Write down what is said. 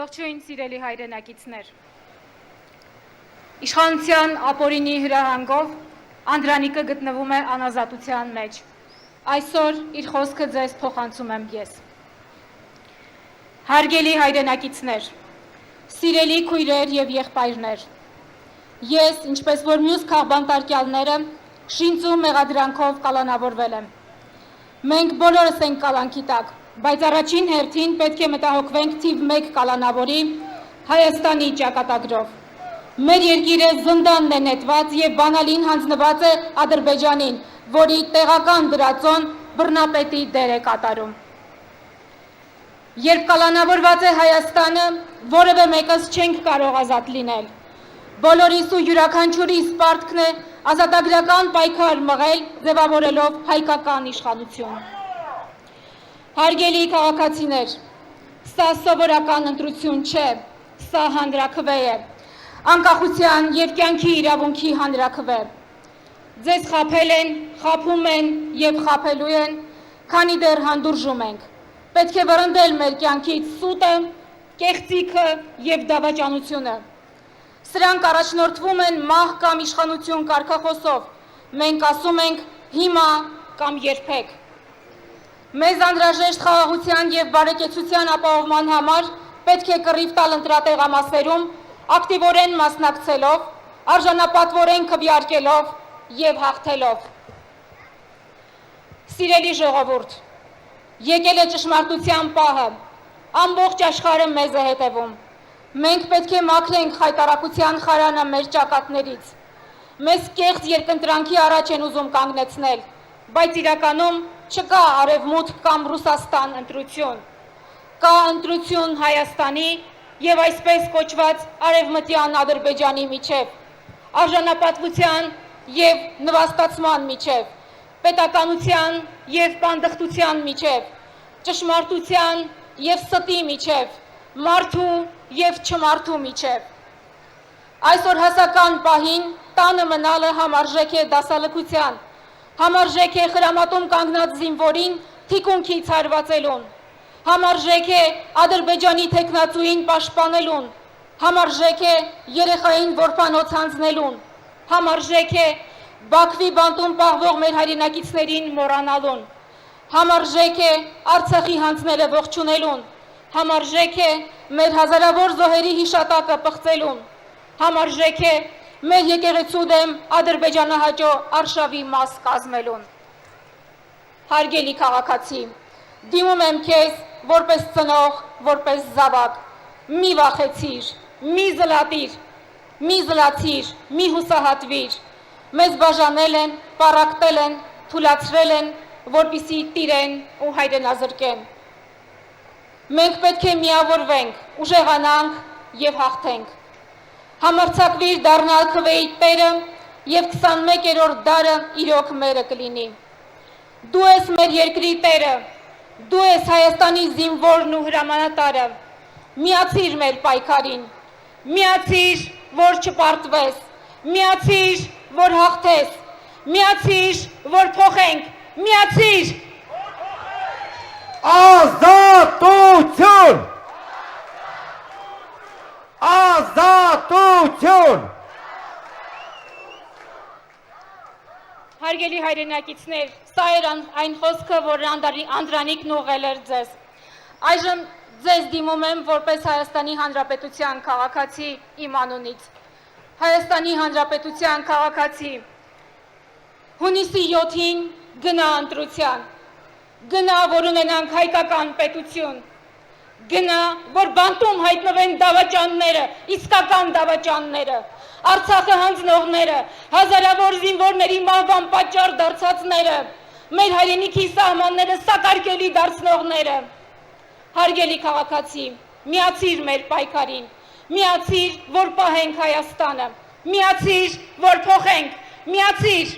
Ողջույն սիրելի հայրենակիցներ։ Իշխանության ապօրինի հրահանգով Անդրանիկը գտնվում է անազատության մեջ։ Այսօր իր խոսքը ձեզ փոխանցում եմ ես։ Հարգելի հայրենակիցներ, սիրելի քույրեր եւ եղբայրներ, ես, ինչպես որ մյուս քաղբանտարկյալները, շինծու մեղադրանքով կալանավորվել եմ։ Մենք բոլորս ենք կալանքի տակ, բայց առաջին հերթին պետք է մտահոգվենք թիվ 1 կալանավորի Հայաստանի ճակատագրով։ Մեր երկիրը զնդանն է նետված եւ բանալին հանձնված է Ադրբեջանին, որի տեղական դրածոն բռնապետի դեր է կատարում։ Երբ կալանավորված է Հայաստանը, որևէ մեկս չենք կարող ազատ լինել։ Բոլորիս ու յուրաքանչյուրիս պարտքն է ազատագրական պայքար մղել, ձևավորելով հայկական իշխանություն։ Հարգելի քաղաքացիներ, սա սովորական ընտրություն չէ, սա հանրաքվե է, անկախության եւ կյանքի իրավունքի հանրաքվե։ Ձեզ խաբել են, խաբում են եւ խաբելու են, քանի դեռ հանդուրժում ենք։ Պետք է վռնդել մեր կյանքից սուտը, կեղծիքը եւ դավաճանությունը։ Սրանք առաջնորդվում են մահ կամ իշխանություն կարգախոսով։ Մենք ասում ենք հիմա կամ երբեք։ Մեզ անհրաժեշտ խաղաղության եւ բարեկեցության ապահովման համար պետք է կռիվ տալ ընտրատեղամասերում, ակտիվորեն մասնակցելով, արժանապատվորեն քվեարկելով եւ հաղթելով։ Սիրելի ժողովուրդ, եկել է ճշմարտության պահը, ամբողջ աշխարհը մեզ է հետևում։ Մենք պետք է մաքրենք խայտարակության խարանը մեր ճակատներից։ Մեզ կեղծ երկընտրանքի առաջ են ուզում կանգնեցնել, բայց իրականում չկա Արևմուտք կամ Ռուսաստան ընտրություն։ Կա ընտրություն Հայաստանի եւ այսպես կոչված արևմտյան Ադրբեջանի միջև, արժանապատվության եւ նվաստացման միջև, պետականության եւ պանդխտության միջև, ճշմարտության եւ ստի միջև, մարդու եւ չմարդու միջև։ Այսօր հասական պահին տանը մնալը համարժեք է դասալքության, համարժեք է խրամատում կանգնած զինվորին թիկունքից հարվածելուն, համարժեք է Ադրբեջանի թեկնածուին պաշտպանելուն, համարժեք է երեխային որբանոց հանձնելուն, համարժեք է Բաքվի բանտում պահվող մեր հայրենակիցներին մոռանալուն, համարժեք է Արցախի հանձները ողջունելուն, համարժեք է մեր հազարավոր զոհերի հիշատակը պղծելուն, համարժեք է մեր եկեղեցու դեմ ադրբեջանահաճո արշավի մաս կազմելուն։ Հարգելի քաղաքացի, դիմում եմ քեզ որպես ծնող, որպես զավակ, մի վախեցիր, մի զլատիր, մի զլացիր, մի հուսահատվիր։ Մեզ բաժանել են, պառակտել են, թուլացրել են, որպեսզի տիրեն ու հայրենազրկեն։ Մենք պետք է միավորվենք, ուժեղանանք եւ հաղթենք։ Համարձակվիր դառնալ քվեի տերը եւ 21-րդ դարը իրոք մերը կլինի։ Դու ես մեր երկրի տերը, դու ես Հայաստանի զինվորն ու հրամանատարը։ Միացիր մեր պայքարին, միացիր, որ չպարտվես, միացիր, որ հաղթես, միացիր, որ փոխենք, միացիր։ Ազատություն! Ազատություն! Հարգելի հայրենակիցներ, սա էր այն խոսքը, որ Անդրանիկն ուղղել էր ձեզ։ Այժմ ձեզ դիմում եմ որպես Հայաստանի Հանրապետության քաղաքացի իմ անունից։ Հայաստանի Հանրապետության քաղաքացի, հունիսի 7-ին գնա ընտրության, գնա, որ ունենանք հայկական պետություն, գնա, որ բանտում հայտնվեն դավաճանները, իսկական դավաճանները, Արցախը հանձնողները, հազարավոր զինվորների մահվան պատճառ դարձածները, մեր հայրենիքի սահմանները սակարկելի դարձնողները։ Հարգելի քաղաքացի, միացիր մեր պայքարին, միացիր, որ պահենք Հայաստանը, միացիր, որ փոխենք, միացիր,